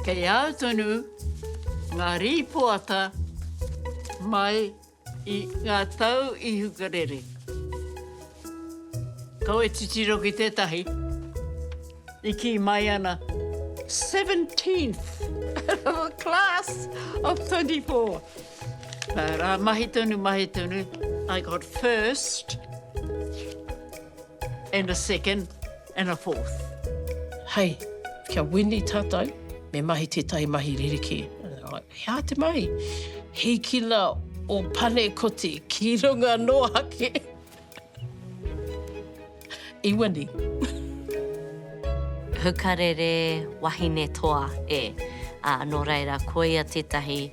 Kei au tonu ngā rīpoata mai i ngā tau i Hukarere. Kawe titiro ki tētahi, i ki mai ana 17th of a class of 24. Rā mahi tonu, I got first and a second and a fourth. Hei, kia wini tātou, me mahi tētahi mahi ririki. Hea te mai, hei kila o pane koti ki runga no hake. I wini. Hukarere wāhine toa e. Nō reira, ko ia tētahi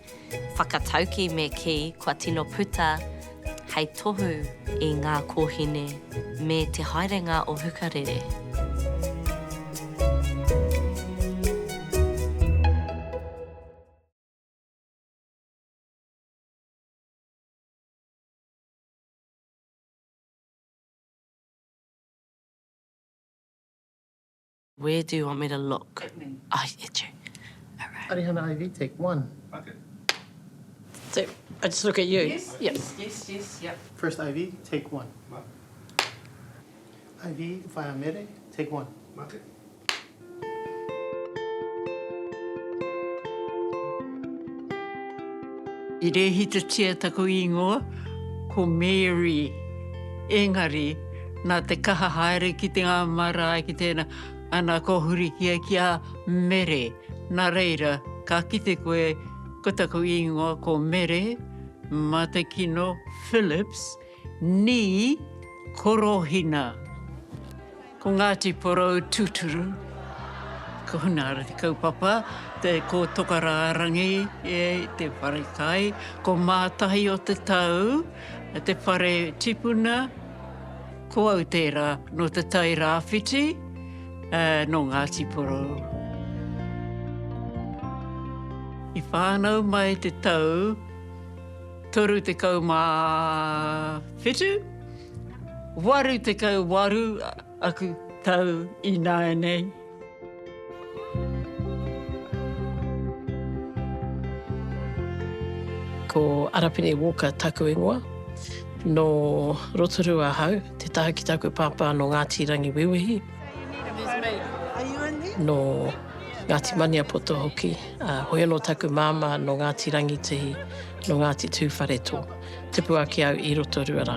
whakatauki me ki, kua tino puta, hei tohu i ngā kōhine me te haerenga o Hukarere. Where do you want me to look? Ep9. Ep9. All right. Arihana IV, take one. Okay. So, I just look at you. Yes, yep. First IV, take one. Ma. IV via mere, take one. Okay. I rehi te tia taku ingoa, ko Mary, engari, nā te kaha haere ki te ngā marae ki tēnā, ana ko hurikia ki a mere. Nā reira, ka kite koe, ko taku ingoa, ko mere, ma te kino Phillips, ni korohina. Ko Ngāti Porou Tuturu, ko hunara te kaupapa, te ko tokararangi e te whare kai, ko mātahi o te tau, te whare tipuna, ko Autera no te taira whiti, no Ngāti Porou. I whānau mai te tau, toru te kau mā whitu, waru te kau waru, aku tau i nā ēnei. Ko Arapine Waka taku ingoa, no rotoru a hau, te taha ki taku pāpā no Ngāti Rangi Wewehi. No Ngāti Mania Poto hoki, hoi anō taku māma no Ngāti Rangi Tihi, no Ngāti Tūwhare. Te pua ki au i rotoru ara.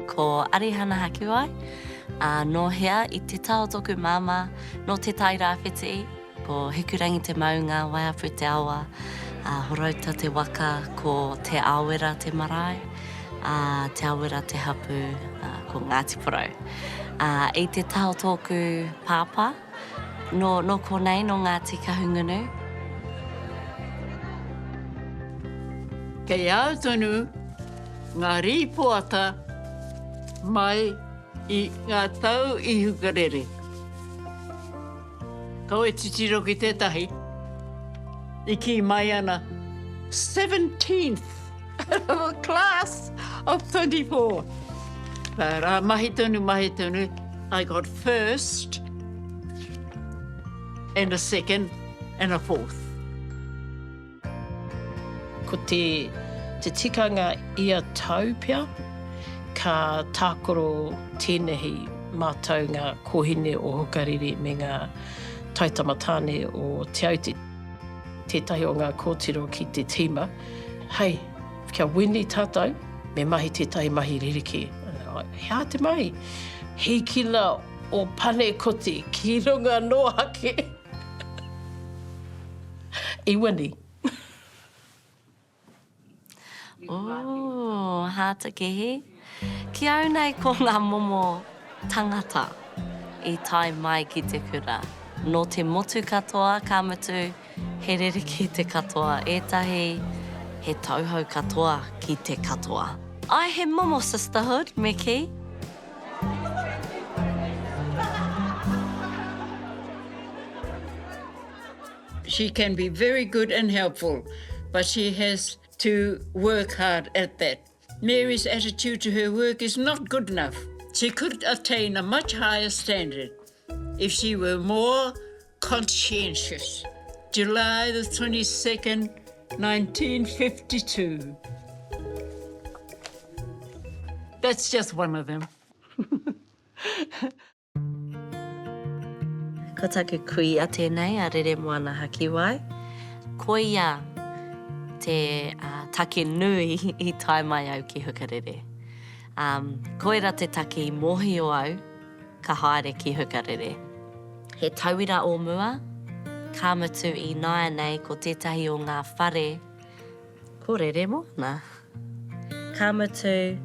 Ko Arihana haki wai, no hea i te tau toku māma, no te taira whiti, ko hikurangi te maunga, waiapu te awa, horauta te waka, ko te āwera te marae, te āwera te hapu, ko Ngāti Porou. I te tau tōku pāpā, no konei no Ngāti Kahungunu. Kei au tonu ngā rīpoata mai i ngā tau i Hukarere. Kawe titiro ki tētahi, i ki mai ana 17th of a class of 24. Rā mahi tonu, I got first and a second and a fourth. Ko te tikanga ia tau pia, ka tākoro tēnehi mātau ngā kōhine o Hukarere me ngā taitamatāne o te auti. Tētahi o ngā kōtiro ki te tīma. Hei, kia wini tātou, me mahi tētahi mahi ririki. Hea te mai, hei kila o pane koti ki runga no hake. I wini. Hāta kehi. Ki au nei ko ngā momo tangata i tai mai ki te kura. No te motu katoa, ka mutu, he rere ki te katoa. Ētahi, he tauhau katoa ki te katoa. Ai he momo sisterhood, me ki. She can be very good and helpful, but she has to work hard at that. Mary's attitude to her work is not good enough. She could attain a much higher standard if she were more conscientious. July the 22nd, 1952. That's just one of them. Ko taku kui a tēnei a rere moana haki wai. Ko ia te take nui I tae mai au ki Hukarere. Ko era te take I mohi o au, ka haere ki Hukarere. He tauira o mua, ka mutu I ēnei ko tētahi o ngā whare. Ko rere moana. Ka mutu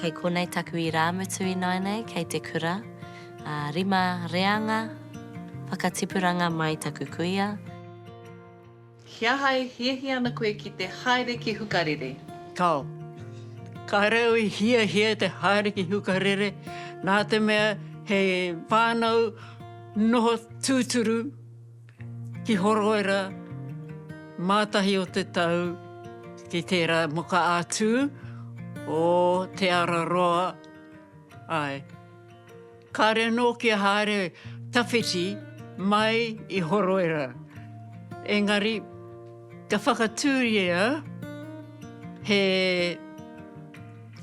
kei konei taku I rā mutu I ēnei, kei te kura. Rima reanga, whakatipuranga mai taku kuia. Kia hai hiahi ana koe ki te haere ki Hukarere. Kao. Ka reo I hia te haere ki Hukarere. Nā te mea he whānau noho tūturu ki horoera mātahi o te tau ki tērā moka ātū o te Aroha. Ai. Ka rea no ki a haere tawhiti mai I horoera. Engari, ka whakatūria he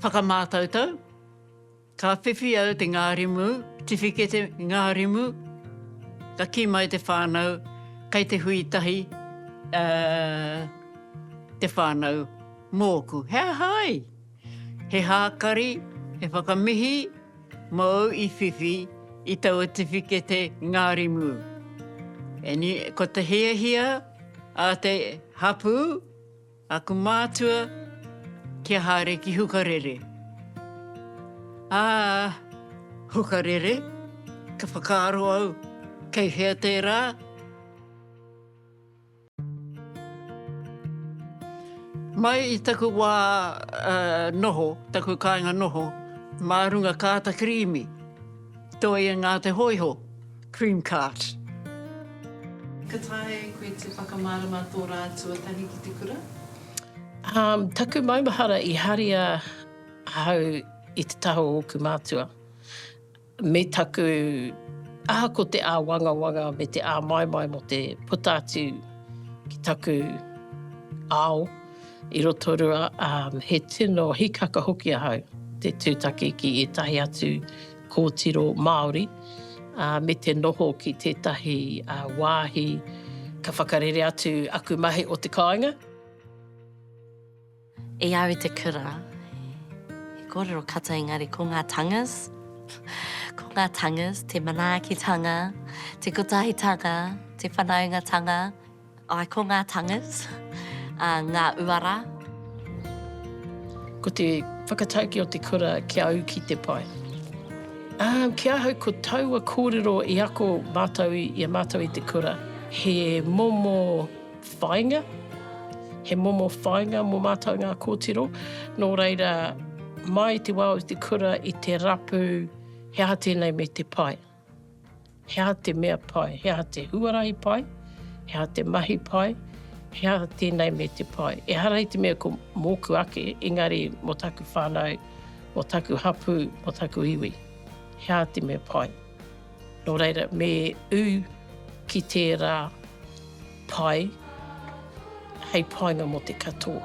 whakamātautau. Ka whiwhi au te ngārimu, tiwhike te ngārimu, ka ki mai te whānau, kei te huitahi, te whānau mōku. Hea hai! He hākari, he whakamihi, mau I whiwhi, I taua tiwhike te ngārimu. Eni, ko te hia a te hapu, aku mātua, kia haere ki Hukarere. Hukarere, ka whakaaro au, kei hea tērā. Mai I taku wā noho, taku kāinga noho, mārunga kāta krimi. Toi e ngā te hoiho, cream cart. Ka tae koe te whakamārama tō rātua tahi ki te kura? Taku maumahara I haria hau I te taho o ku mātua. Me taku aha ko te wanga me te mai mo te putatu ki taku ao I roto rua he tino hikaka hoki a hau te tūtake ki tahi atu kōtiro Māori me te noho ki tētahi wāhi ka whakarere atu aku mahi o te kāinga. E au I te kura, he kōrero kata engari ko ngā tangas. Ko ngā tangas, te manaakitanga, te kotahitanga, te whanaungatanga. Ai, ko ngā tangas, ngā uara. Ko te whakatauki o te kura kia au ki te pai. Kia hau ko taua kōrero I ako mātau I a mātau I te kura. He momo whainga. He momo whainga mo mātau ngā kōtiro. Nō reira, mai te wao I te kura I te rapu, he aha tēnei me te pai. He aha te mea pai. He aha te huarahi pai. He aha te mahi pai. He aha tēnei me te pai. E harai te mea ko mōku ake, engari mo taku whānau, mo taku hapu, mo taku iwi. He aha te mea pai. Nō reira, me u ki tērā pai, hei painga mo te katoa.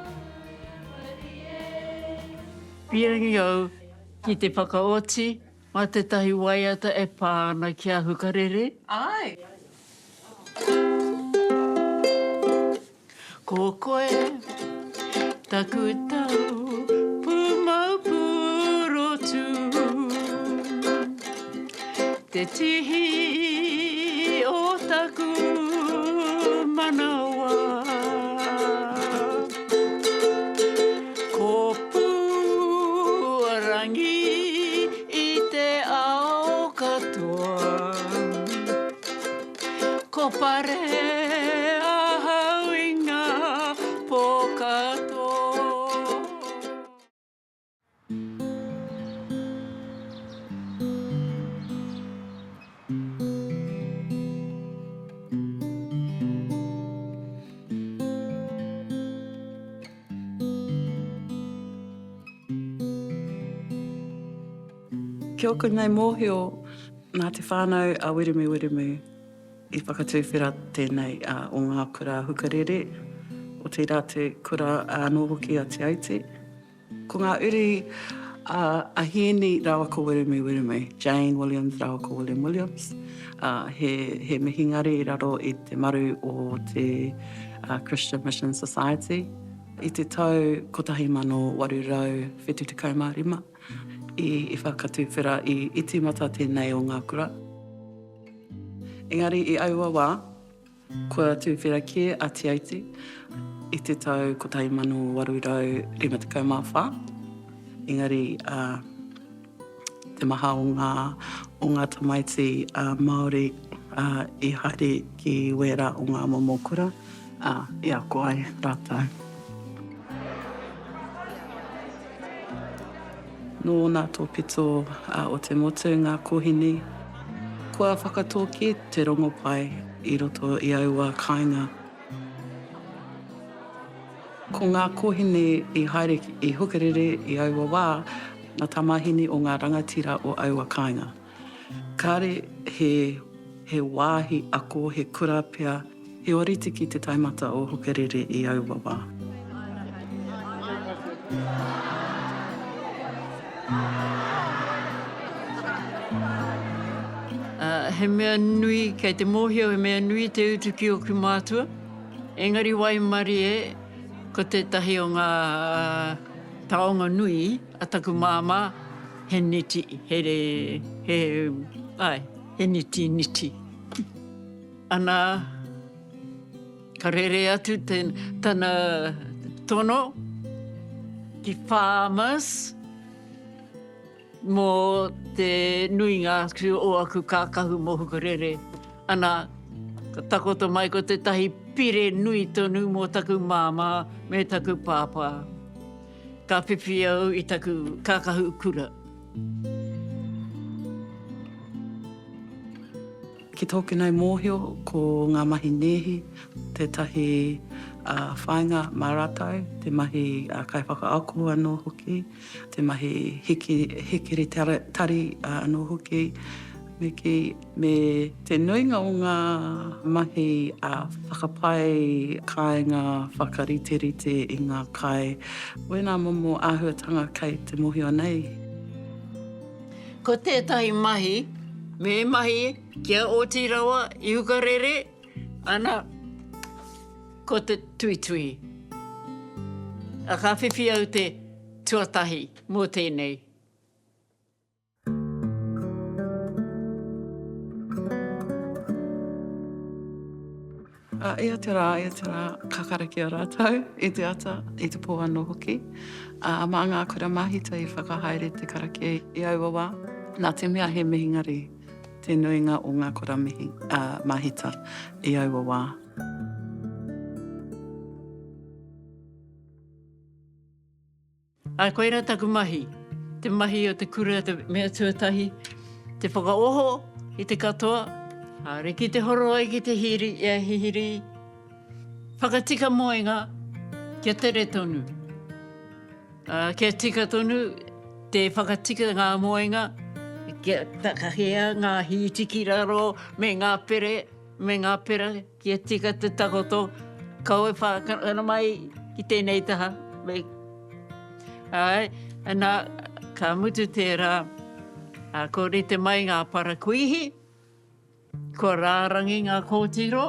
Pirangi au ki te whakaoti, ma te tahi waiata e pāna ki a Hukarere. Ai! Ko koe, taku tau, pumau purotu. Te tihi o taku manawa. Ko puarangi I te ao katoa. Ko pare Kia oko nei mōhio, nā te whānau a wiremu I whakatūwhera tēnei o ngā kura hukarere, o te rā te kura anō hoki a te aute. Ko ngā uri ēnei rawa ko wiremu, Jane Williams rawa ko Williams. He mihingari raro I te maru o te Christian Mission Society. I te tau kotahi mano warurau whetu tekau mā rima. I whakatūwhera I itimata tēnei o ngā kura. Engari I aua wā, kua tūwhera kia a te aute, I te tau kotahi mano warurau rima tekau mā whā. Engari te maha o ngā tamaiti Māori I haere ki wera o ngā momo kura, I Ahakoa ai rātou. Nō nā tōpito o te motu ngā kohine, kua whakatōki te rongo pai I roto I aua kāinga. Ko ngā kohine I haere I hukarere I aua wā, nā tamahine o ngā rangatira o aua kāinga. Kāre he wāhi ako, he kura pia, he oriti ki te taimata o hukarere I aua wā. He mea nui, kei te mōhio, he mea nui te utu ki o ku mātua. Engari wai mari ko te tahi o ngā taonga nui, a taku māma, he niti, he niti. Ana, ka rere atu tana tono, ki farmers, mō te nui ngā o aku kākahu mō Hukarere. Ana, ka takoto mai ko te tahi pire nui tonu mō taku māma me taku pāpā. Ka whiwhi au I taku kākahu kura. Ki tōku nei mōhio ko ngā mahi nehi, te tahi whainga mā rātou, te mahi kai whakaako anō hoki, te mahi hikiri tari anō hoki, me te nuinga o ngā mahi whakapai kāinga whakariterite I ngā kai. Wena momo āhuatanga kei te mōhio nei. Ko tētahi mahi, me mahi kia Ōtirawa I Hukarere, ana ko te tuitui. A ka whiwhi au te tuatahi mō tēnei. Ia te rā, kakariki o rātou, I te ata, I te pō anō hoki. Mā ngā kura mahita I whakahaere te karaki I aua wā. Nā te mea he mihingari, te nuinga o ngā kura mahita I aua wā. A koera taku mahi, te mahi o te kura, te mea tuatahi, te whakaoho I te katoa, haere ki te horo ai ki te hihiri, whakatika moenga kia tere tonu. Kia tika tonu, te whakatika ngā moenga, kia takahea ngā hitiki raro me ngā pera, kia tika te takoto, kawe whakana mai ki tēnei taha. Ai, ana ka mutu tērā, ko rete mai ngā parakuihi, ko rārangi ngā kōtiro.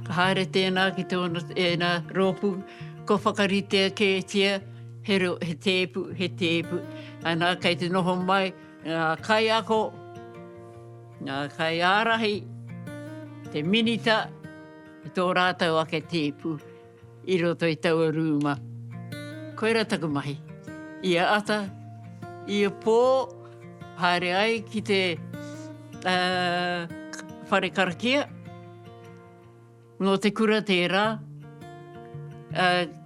Ka haere tēnā ki tōna rōpu, ko whakaritea ke tia, he tēpu. Ana kei te noho mai, ngā kai ako, ngā kai ārahi, te minita, I tō rātau ake tēpu. I roto I taua rūma. Koera taku mahi. Ia ata, ia pō, haere ai ki te whare karakia. Nō te kura tērā,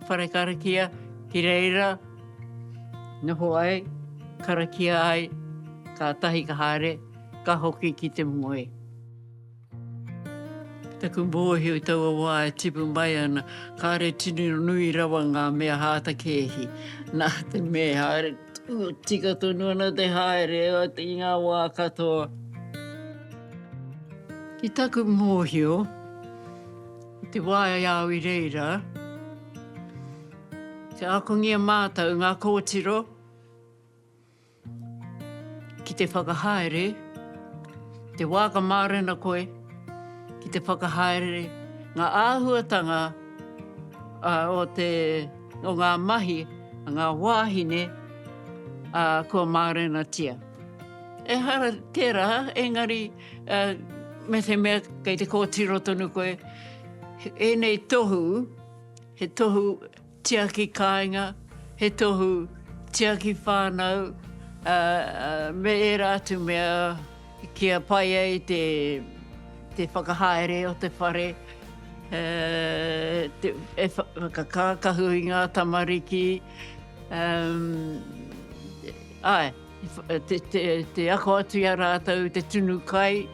whare karakia ki reira. Noho ai, karakia ai, ka tahi ka haere, ka hoki ki te moe. Taku mōhio i taua wā e tipu mai ana, ka re tinu nui rawa ngā mea hāta kehi. Nā te mea haere, tika tonu ana te haere o te ngā wā katoa. Ki taku mōhio, te wāia iau i reira, te akongia mātau ngā kōtiro, ki te whakahaere, te wāka mārena koe, ki te whakahaere, ngā āhuatanga o ngā mahi, ngā wāhine, kua mārena tia. E hara tērā, engari, me te mea kei te kōtiro tonu koe, ēnei tohu, he tohu tia ki kāinga, he tohu tia ki whānau, me e rātu mea kia pai ai te whakahaere o te whare, e whakakākahu i ngā tamariki, te ako atu ia rātau, te tunu kai,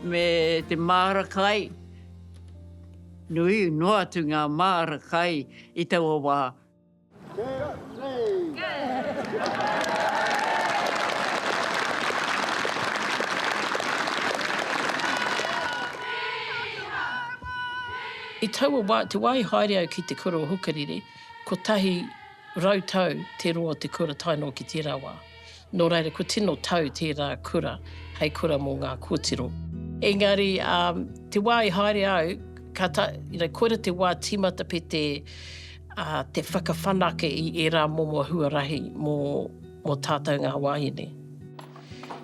me te māra kai. Nui no atu ngā māra kai i taua wā. I taua wā, te wai haere au ki te kura o Hukarere, kotahi rautau te roa te kura taino ki tērā wā. Nō reira, ko tino tau tērā kura, hei kura mō ngā kōtiro. Engari, te wai haere au, koera te wā timata pe te whakawhanake i e rā momo huarahi mō tātou ngā wāhine.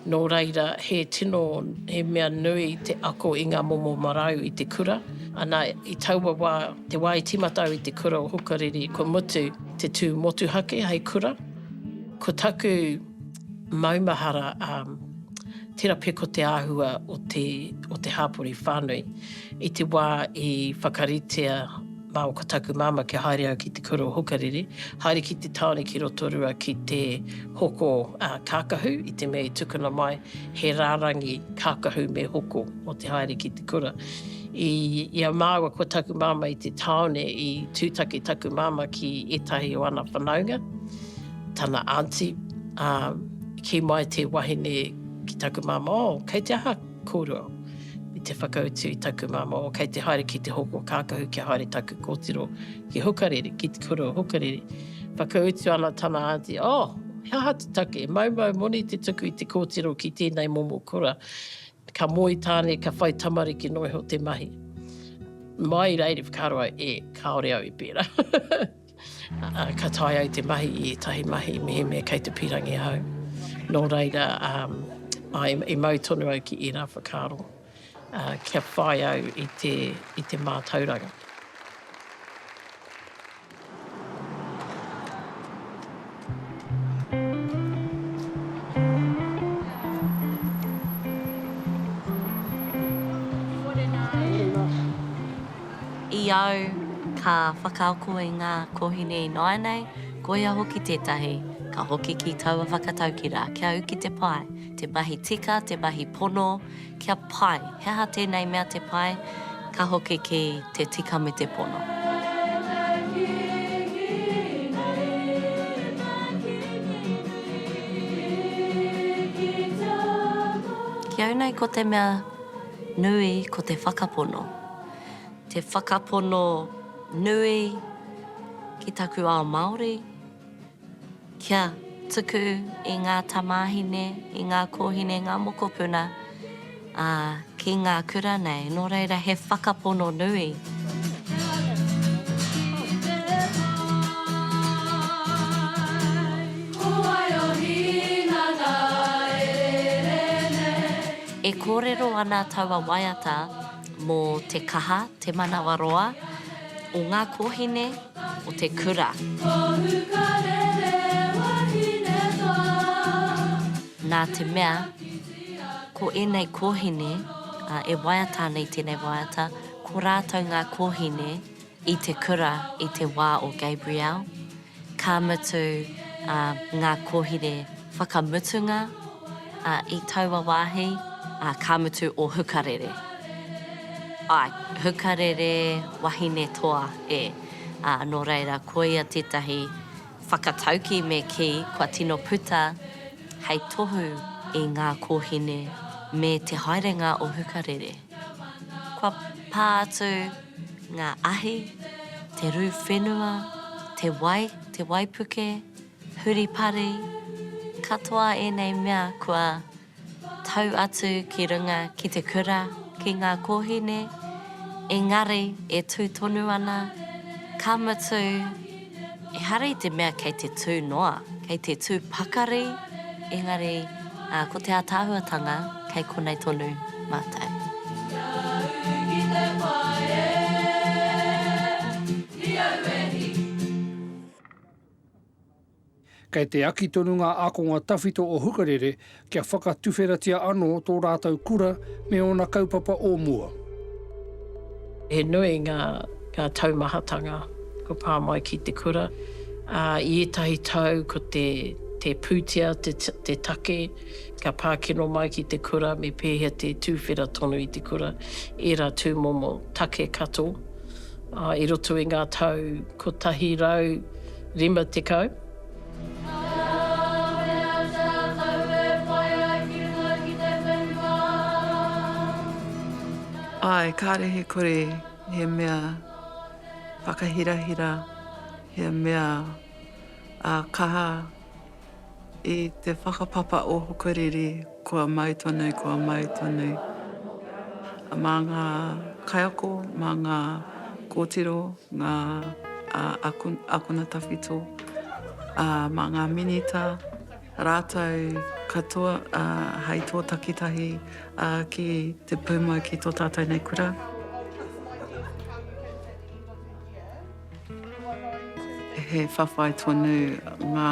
Nō reira, he tino, he mea nui te ako i ngā momo marau i te kura. Ana i taua wā, te wā i timata au i te kura o Hukarere, ko mutu te tū motuhake hei kura. Ko taku maumahara tera peko te āhua o te hāpori whānui. I te wā i whakaritea mā o taku māma ke haere au ki te kura o Hukarere. Haere ki te taone ki roto rua ki te hoko kākahu, i te mea i tukuna mai, he rārangi kākahu me hoko o te haere ki te kura. Ia māua ko taku māma i te taone i tūtaki taku māma ki etahi o ana whanaunga. Tana auntie, ki mai te wahine ki taku māma, kei te aha kōrua. I te whakautu i taku māma, kei te haere ki te hoko kākahu ki haere taku kōtiro ki Hukarere, ki te kura o Hukarere. Whakautu ana tana auntie, hea hatu take, maumau moni te tuku i te kōtiro ki tēnei momo kura. Ka moi tāne, ka whai tamariki noiho te mahi. Mai reiri whakaroa kaore au I pēra. Ka tai au te mahi I tahi mahi me kei te pirangi hau. Nō reira, I mau tonu au ki I rā whakaro. Kia whai au I te mātauranga. I au, ka whakaoko I ngā kohine I naenei, koia hoki tētahi, ka hoki ki taua whakatau ki rā, kia au ki te pai, te mahi tika, te mahi pono, kia pai, heha tēnei mea te pai, ka hoki ki te tika me te pono. Kia au nei ko te mea nui ko te whakapono. Te whakapono nui ki taku ao Māori, kia tuku I ngā tamāhine, I ngā kōhine, ngā mokopuna, ki ngā kura nei, nō reira he whakapono nui. E kōrero ana taua waiata mō te kaha, te manawaroa, o ngā kōhine o te kura. Nā te mea, ko ēnei kōhine, e waiata nei tēnei waiata, ko rātou ngā kōhine I te kura I te wā o Gabriel, ka mutu ngā kōhine whakamutunga I taua wāhi, ka mutu o Hukarere. Ai, hukarere wāhine toa e. Nō reira, ko ia tētahi whakatauki me ki, kua tino puta, hei tohu i ngā kōhine me te haerenga o hukarere. Kua pā atu ngā ahi, te rū whenua, te waipuke, huripari, katoa ēnei mea kua tau atu ki runga ki te kura, ki ngā kōhine, engari e tū tonu ana, ka mutu, e hari te mea kei te tū noa, kei te tū pakari, engari ko te ātāhuatanga kei konei tonu mātai. Kei te aki tonu ngā ākonga tawhito o Hukarere kia whakatūwheratia anō tō rātou kura me ona kaupapa o mua. He nui ngā taumahatanga ko pā mai ki te kura. I etahi tau ko te pūtia, te take, ka pākino mai ki te kura me pēhea te tūwhera tonu i te kura. Era tūmomo take kato. I roto i ngā tau kotahi rau rima tekau. Ai, kāre he kore, he mea whakahirahira, he mea kaha i te whakapapa o Hukarere, kua mai tonu. Mā ngā kaiako, mā ngā kōtiro, ngā akuna tawhito, mā ngā minita, rātou katoa, hei tō takitahi ki te pūmau ki tō tātou nei kura. He whawhai tonu ngā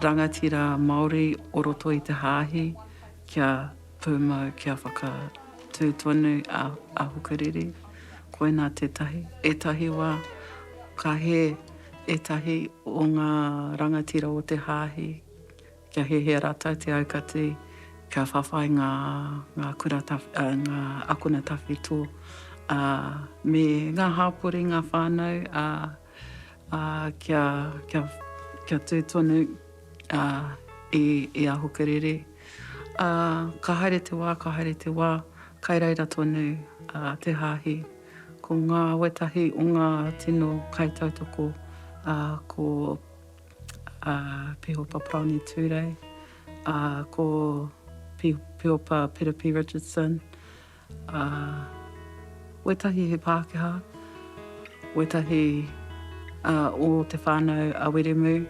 rangatira Māori o roto i te hāhi kia pūmau, kia whakatū tonu a Hukarere. Koe nā tētahi. Etahi wā, ka he etahi o ngā rangatira o te hāhi. Kia he rātou te aukati, kia whawhai ngā akuna tawhito, me ngā hāpori, ngā whānau, kia tū tonu i a Hukarere. Ka haere te wā, kai reira tonu te hāhi. Ko ngā wetahi o ngā tino kaitautoko, ko Pihopa Prauni Ture, ko Pihopa Peter P. Richardson, wetahi he Pākehā, wetahi o te whānau a Weremu,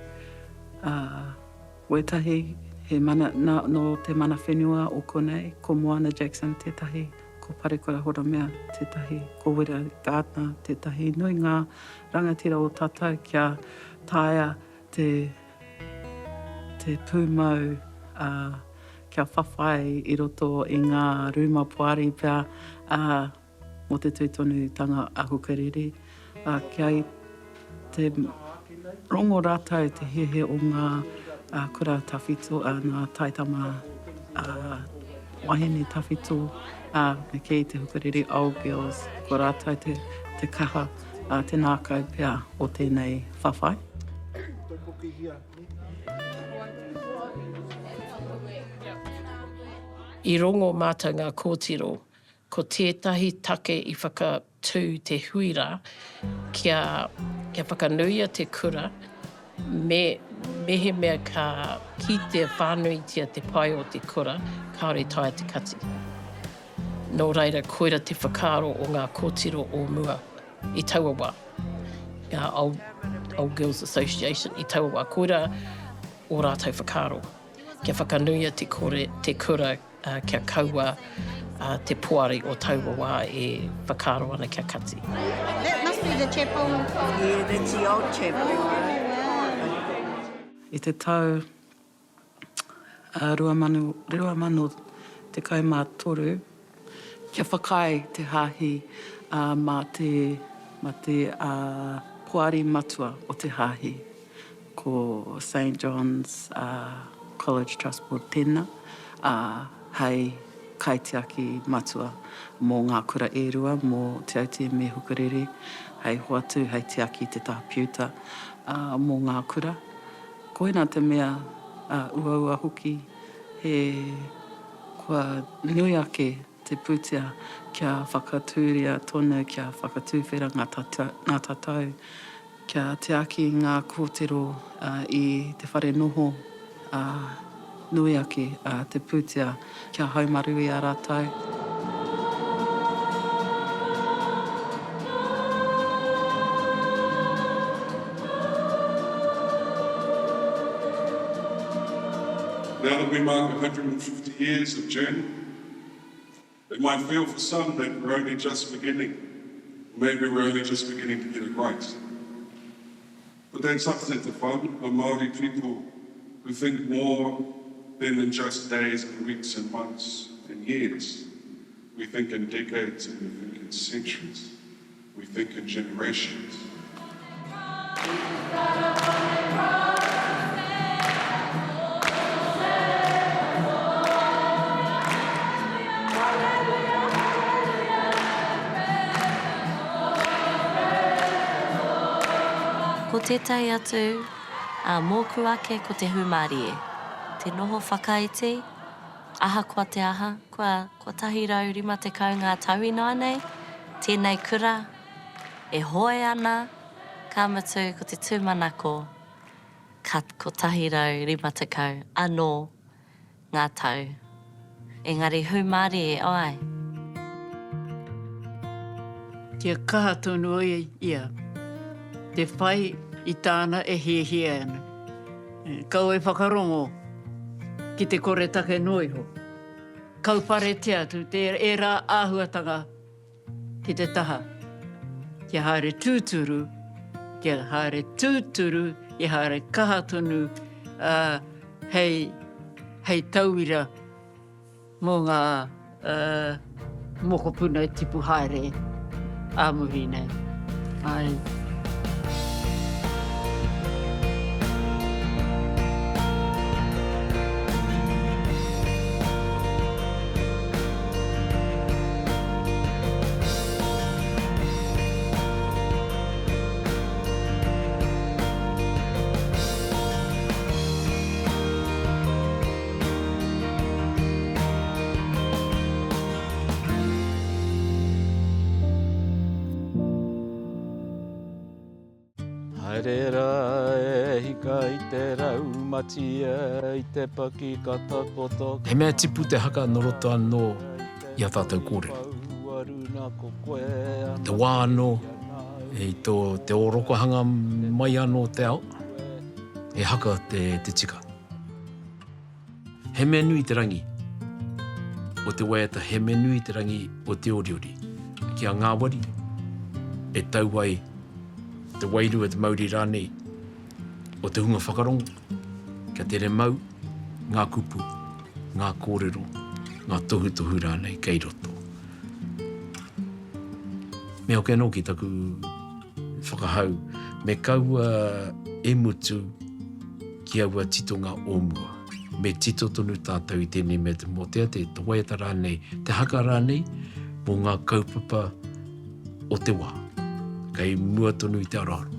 wetahi he mana, no te mana whenua o konei, ko Moana Jackson tētahi, ko Parekura Horamea tētahi, ko Wera Gardner tētahi, nui ngā rangatira o tātou kia tāia te pūmau kia whawhai i roto i ngā rūma poari pia mo te tūtonutanga a Hukarere. Kia i te rongo rātou te hehe o ngā kura tawhito, ngā taitama wāhine tawhito, me kei te Hukarere Māori Girls, ko rātou te kaha, te nākau pia o tēnei whawhai. I rongo māta ngā kōtiro, ko tētahi take i whakatū te huira kia whakanuia te kura, mehe mea ka ki te whānuitia te pai o te kura, kaore taia te kati. Nō reira, koira te whakaro o ngā kōtiro o mua i taua wā. Old Girls Association i taua wā. Koira o rātou whakaro. Kia whakanuia te kura kia kaua te poari o taua wā e whakaro ana kia kati. That must be the chapel. Yeah, that's the old chapel. I te tau rua mano te kaumā toru, kia whakai te hāhi mā te poari matua o te hāhi, ko St. John's College Trust Board tēnā, hei kaitiaki matua mō ngā kura e rua, mō te aute me Hukarere, hei hoatu, hei te aki te tapiuta mō ngā kura. Koina te mea ua hoki, kua nui ake te pūtea kia whakatūria tonu, kia whakatūwhera ngā tatau, kia te aki ngā kōtero i te whare noho, nui ake te pūtea kia haumaru i a rātou. Now that we mark 150 years of journey, it might feel for some that we're only just beginning. Maybe we're only just beginning to get it right. But that's us at the fun, the Māori people who think more than just days and weeks and months and years. We think in decades and we think in centuries. We think in generations. Ko tētai atu, mōku ake ko te humari e. Te noho whakaiti, Ahakoa te aha, kua kotahi rau rima tekau ngā tauina nei, tēnei kura, e hoe ana, ka matu ko te tūmanako, ka kotahi rau rima tekau, anō ngā tau. Engari humari e ai. Kia kaha tonu ia, te whai i tāna e hie ana. Kau e whakarongo ki te kore take noiho. Kau pare te atu, te e rā āhuatanga ki te taha. Kia haere tūturu, kia haere tūturu, kia haere kaha tonu, hei tauira mō ngā mokopuna tipu haere āmuhi nei. Ai. Haerera e hika I te rau matia I te paki katakoto. He mea tipu te haka noroto anō I a tātou kōrero. Te wā anō, te orokohanga mai anō te ao, e haka te tika. He mea nui te rangi o te waiata, he mea nui te rangi o te oriori. Kia ngā wari, e tau ai te wairu e te mauri rānei o te hunga whakarongo, kia tere mau, ngā kupu, ngā kōrero, ngā tohu rānei kei roto. Me hoke anō ki taku whakahau, me kaua e mutu ki aua titonga ōmua. Me tito tonu tātou I tēnei me te motea, te waiata rānei, te haka rānei, mō ngā kaupapa o te wā. Kei mua tonu I te Aroha.